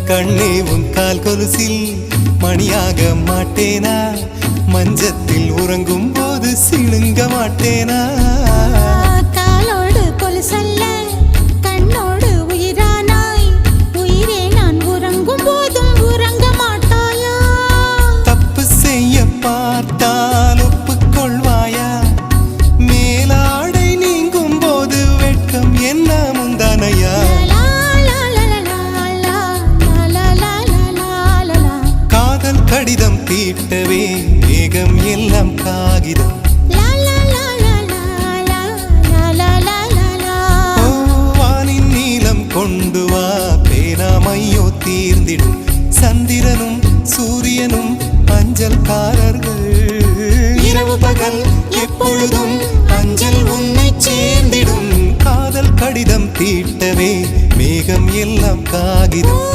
கண்ணே உன் கால் கொலுசில் மணியாக மாட்டேனா மஞ்சத்தில் உறங்கும் போது சிணுங்க மாட்டேனா காலோடு கொலுசல்ல கண்ணோடு உயிரானாய் உயிரே நான் உறங்கும் போதும் உறங்க மாட்டாயா தப்பு செய்ய பார்த்தால் ஒப்புக்கொள்வாயா மேலாடை நீங்கும் போது வெட்கம் என்ன முந்தானையா காதல் கடிதம் தீட்டவே மேகம் எல்லாம் காகிதம் வானின் நீலம் கொண்டு வா பேனாமையோ தீர்ந்திடும் சந்திரனும் சூரியனும் அஞ்சல்காரர்கள் இரவு பகல் எப்பொழுதும் அஞ்சல் உன்னை சேர்ந்திடும் காதல் கடிதம் தீட்டவே மேகம் எல்லாம் காகிதம்